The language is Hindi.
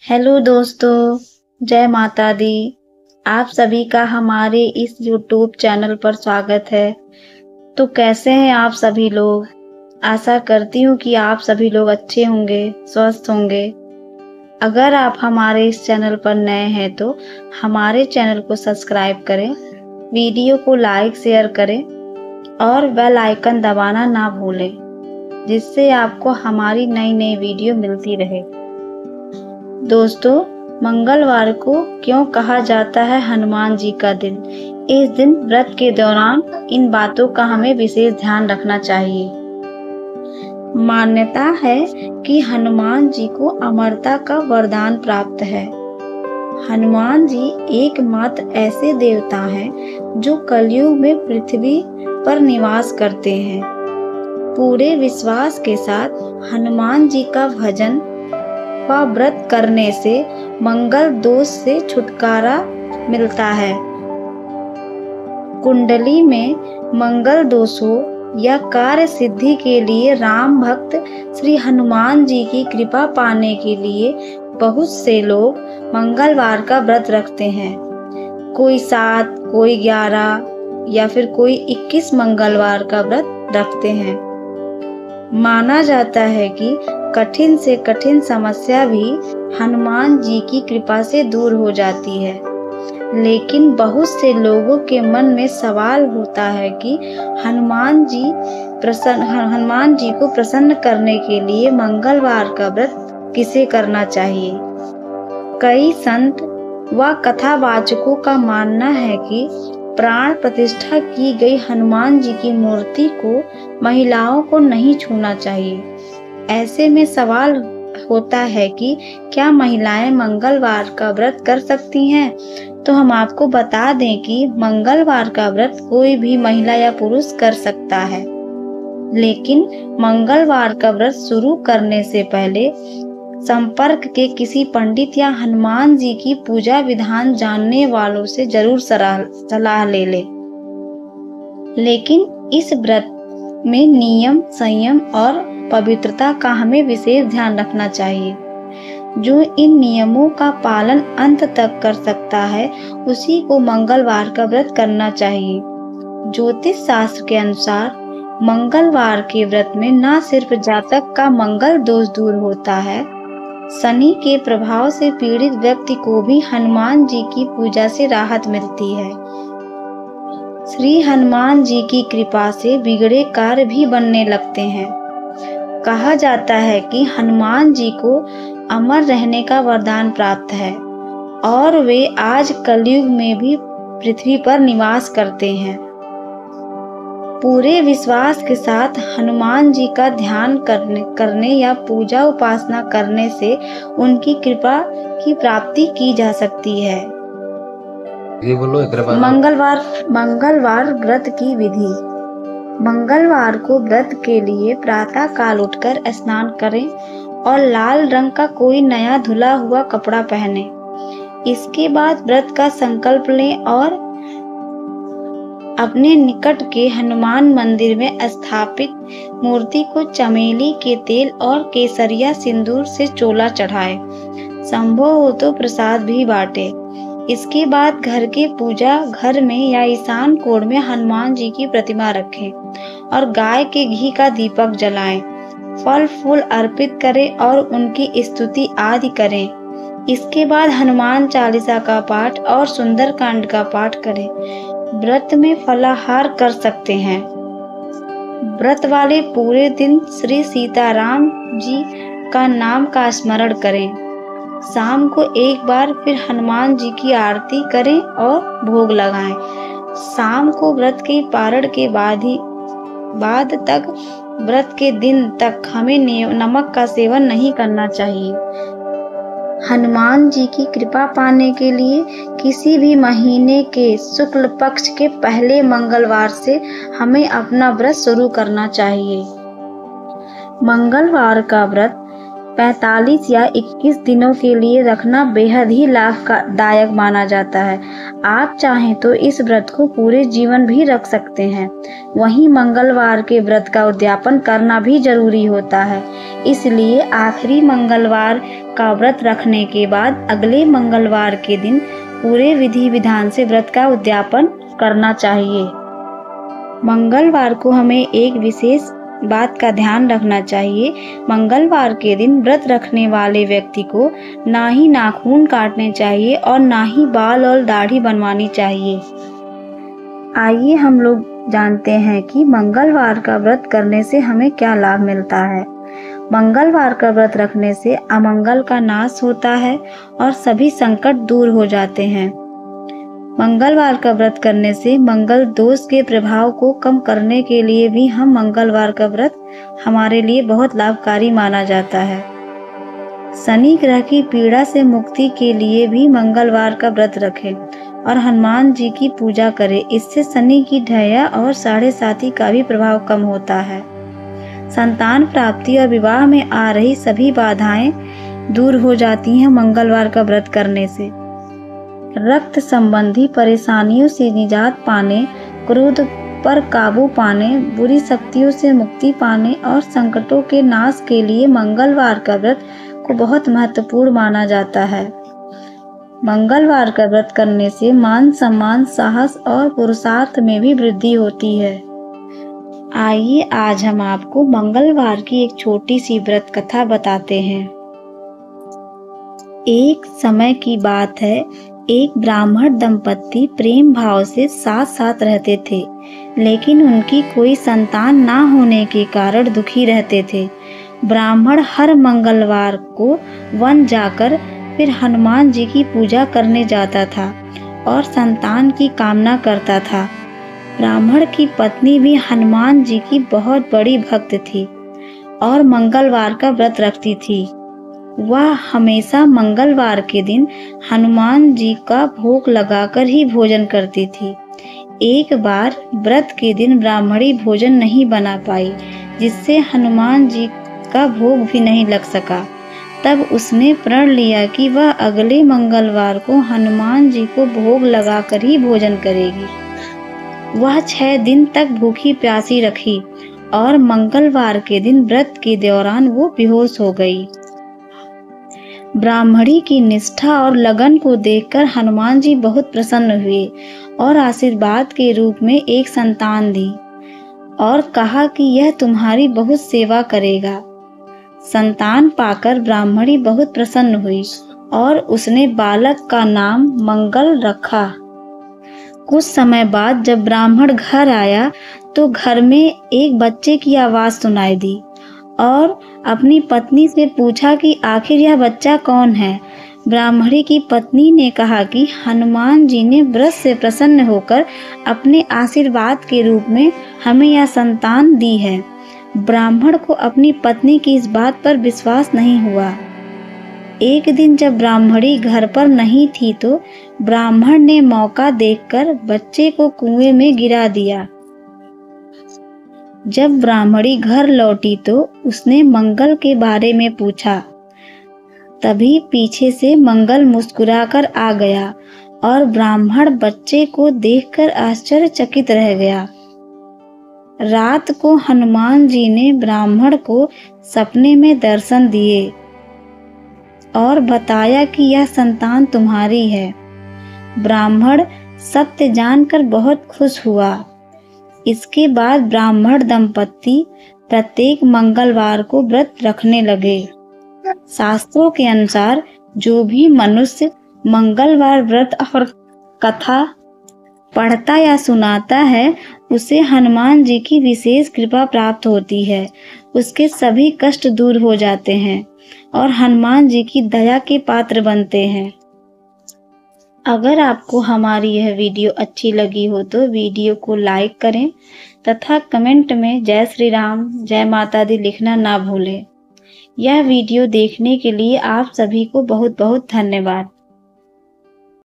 हेलो दोस्तों, जय माता दी। आप सभी का हमारे इस यूट्यूब चैनल पर स्वागत है। तो कैसे हैं आप सभी लोग? आशा करती हूँ कि आप सभी लोग अच्छे होंगे, स्वस्थ होंगे। अगर आप हमारे इस चैनल पर नए हैं तो हमारे चैनल को सब्सक्राइब करें, वीडियो को लाइक शेयर करें और बेल आइकन दबाना ना भूलें, जिससे आपको हमारी नई नई वीडियो मिलती रहे। दोस्तों, मंगलवार को क्यों कहा जाता है हनुमान जी का दिन? इस दिन व्रत के दौरान इन बातों का हमें विशेष ध्यान रखना चाहिए। मान्यता है कि हनुमान जी को अमरता का वरदान प्राप्त है। हनुमान जी एकमात्र ऐसे देवता हैं जो कलयुग में पृथ्वी पर निवास करते हैं। पूरे विश्वास के साथ हनुमान जी का भजन व व्रत करने से मंगल दोष से छुटकारा मिलता है। कुंडली में मंगल दोष हो या कार्य सिद्धि के लिए राम भक्त श्री हनुमान जी की कृपा पाने के लिए बहुत से लोग मंगलवार का व्रत रखते हैं। कोई 7, कोई 11 या फिर कोई 21 मंगलवार का व्रत रखते हैं। माना जाता है कि कठिन से कठिन समस्या भी हनुमान जी की कृपा से दूर हो जाती है। लेकिन बहुत से लोगों के मन में सवाल होता है कि हनुमान जी को प्रसन्न करने के लिए मंगलवार का व्रत किसे करना चाहिए। कई संत व कथावाचकों का मानना है कि प्राण प्रतिष्ठा की गई हनुमान जी की मूर्ति को महिलाओं को नहीं छूना चाहिए। ऐसे में सवाल होता है कि क्या महिलाएं मंगलवार का व्रत कर सकती हैं? तो हम आपको बता दें कि मंगलवार का व्रत कोई भी महिला या पुरुष कर सकता है। लेकिन मंगलवार का व्रत शुरू करने से पहले संपर्क के किसी पंडित या हनुमान जी की पूजा विधान जानने वालों से जरूर सलाह ले ले। लेकिन इस व्रत में नियम, संयम और पवित्रता का हमें विशेष ध्यान रखना चाहिए। जो इन नियमों का पालन अंत तक कर सकता है उसी को मंगलवार का व्रत करना चाहिए। ज्योतिष शास्त्र के अनुसार मंगलवार के व्रत में न सिर्फ जातक का मंगल दोष दूर होता है, शनि के प्रभाव से पीड़ित व्यक्ति को भी हनुमान जी की पूजा से राहत मिलती है। श्री हनुमान जी की कृपा से बिगड़े कार्य भी बनने लगते हैं। कहा जाता है कि हनुमान जी को अमर रहने का वरदान प्राप्त है और वे आज कलयुग में भी पृथ्वी पर निवास करते हैं। पूरे विश्वास के साथ हनुमान जी का ध्यान करने या पूजा उपासना करने से उनकी कृपा की प्राप्ति की जा सकती है। मंगलवार व्रत की विधि। मंगलवार को व्रत के लिए प्रातः काल उठकर स्नान करें और लाल रंग का कोई नया धुला हुआ कपड़ा पहने। इसके बाद व्रत का संकल्प लें और अपने निकट के हनुमान मंदिर में स्थापित मूर्ति को चमेली के तेल और केसरिया सिंदूर से चोला चढ़ाएं। संभव हो तो प्रसाद भी बांटे। इसके बाद घर के पूजा घर में या ईशान कोण में हनुमान जी की प्रतिमा रखें और गाय के घी का दीपक जलाएं। फल फूल अर्पित करें और उनकी स्तुति आदि करें। इसके बाद हनुमान चालीसा का पाठ और सुंदरकांड का पाठ करें। व्रत में फलाहार कर सकते हैं। व्रत वाले पूरे दिन श्री सीताराम जी का नाम का स्मरण करें। शाम को एक बार फिर हनुमान जी की आरती करें और भोग लगाएं। शाम को व्रत के पारण के बाद तक व्रत के दिन तक हमें नमक का सेवन नहीं करना चाहिए। हनुमान जी की कृपा पाने के लिए किसी भी महीने के शुक्ल पक्ष के पहले मंगलवार से हमें अपना व्रत शुरू करना चाहिए। मंगलवार का व्रत 45 या 21 दिनों के लिए रखना बेहद ही लाभदायक माना जाता है। आप चाहें तो इस व्रत को पूरे जीवन भी रख सकते हैं। वहीं मंगलवार के व्रत का उद्यापन करना भी जरूरी होता है, इसलिए आखिरी मंगलवार का व्रत रखने के बाद अगले मंगलवार के दिन पूरे विधि विधान से व्रत का उद्यापन करना चाहिए। मंगलवार को हमें एक विशेष बात का ध्यान रखना चाहिए। मंगलवार के दिन व्रत रखने वाले व्यक्ति को ना ही नाखून काटने चाहिए और ना ही बाल और दाढ़ी बनवानी चाहिए। आइए हम लोग जानते हैं कि मंगलवार का व्रत करने से हमें क्या लाभ मिलता है। मंगलवार का व्रत रखने से अमंगल का नाश होता है और सभी संकट दूर हो जाते हैं। मंगलवार का व्रत करने से मंगल दोष के प्रभाव को कम करने के लिए भी हम मंगलवार का व्रत हमारे लिए बहुत लाभकारी माना जाता है। शनि ग्रह की पीड़ा से मुक्ति के लिए भी मंगलवार का व्रत रखें और हनुमान जी की पूजा करें। इससे शनि की ढैया और 7.5 का भी प्रभाव कम होता है। संतान प्राप्ति और विवाह में आ रही सभी बाधाएं दूर हो जाती हैं मंगलवार का व्रत करने से। रक्त संबंधी परेशानियों से निजात पाने, क्रोध पर काबू पाने, बुरी शक्तियों से मुक्ति पाने और संकटों के नाश के लिए मंगलवार का व्रत को बहुत महत्वपूर्ण माना जाता है। मंगलवार का व्रत करने से मान सम्मान, साहस और पुरुषार्थ में भी वृद्धि होती है। आइए आज हम आपको मंगलवार की एक छोटी सी व्रत कथा बताते हैं। एक समय की बात है, एक ब्राह्मण दंपत्ति प्रेम भाव से साथ साथ रहते थे, लेकिन उनकी कोई संतान ना होने के कारण दुखी रहते थे। ब्राह्मण हर मंगलवार को वन जाकर फिर हनुमान जी की पूजा करने जाता था और संतान की कामना करता था। ब्राह्मण की पत्नी भी हनुमान जी की बहुत बड़ी भक्त थी और मंगलवार का व्रत रखती थी। वह हमेशा मंगलवार के दिन हनुमान जी का भोग लगाकर ही भोजन करती थी। एक बार व्रत के दिन ब्राह्मणी भोजन नहीं बना पाई, जिससे हनुमान जी का भोग भी नहीं लग सका। तब उसने प्रण लिया कि वह अगले मंगलवार को हनुमान जी को भोग लगाकर ही भोजन करेगी। वह 6 दिन तक भूखी प्यासी रखी और मंगलवार के दिन व्रत के दौरान वो बेहोश हो गई। ब्राह्मणी की निष्ठा और लगन को देखकर हनुमान जी बहुत प्रसन्न हुए और आशीर्वाद के रूप में एक संतान दी और कहा कि यह तुम्हारी बहुत सेवा करेगा। संतान पाकर ब्राह्मणी बहुत प्रसन्न हुई और उसने बालक का नाम मंगल रखा। कुछ समय बाद जब ब्राह्मण घर आया तो घर में एक बच्चे की आवाज सुनाई दी और अपनी पत्नी से पूछा कि आखिर यह बच्चा कौन है। ब्राह्मणी की पत्नी ने कहा कि हनुमान जी ने व्रत से प्रसन्न होकर अपने आशीर्वाद के रूप में हमें यह संतान दी है। ब्राह्मण को अपनी पत्नी की इस बात पर विश्वास नहीं हुआ। एक दिन जब ब्राह्मणी घर पर नहीं थी तो ब्राह्मण ने मौका देखकर बच्चे को कुएं में गिरा दिया। जब ब्राह्मणी घर लौटी तो उसने मंगल के बारे में पूछा। तभी पीछे से मंगल मुस्कुराकर आ गया और ब्राह्मण बच्चे को देखकर आश्चर्यचकित रह गया। रात को हनुमान जी ने ब्राह्मण को सपने में दर्शन दिए और बताया कि यह संतान तुम्हारी है। ब्राह्मण सत्य जानकर बहुत खुश हुआ। इसके बाद ब्राह्मण दंपत्ति प्रत्येक मंगलवार को व्रत रखने लगे। शास्त्रों के अनुसार जो भी मनुष्य मंगलवार व्रत और कथा पढ़ता या सुनाता है उसे हनुमान जी की विशेष कृपा प्राप्त होती है। उसके सभी कष्ट दूर हो जाते हैं और हनुमान जी की दया के पात्र बनते हैं। अगर आपको हमारी यह वीडियो अच्छी लगी हो तो वीडियो को लाइक करें तथा कमेंट में जय श्री राम, जय माता दी लिखना ना भूलें। यह वीडियो देखने के लिए आप सभी को बहुत बहुत धन्यवाद।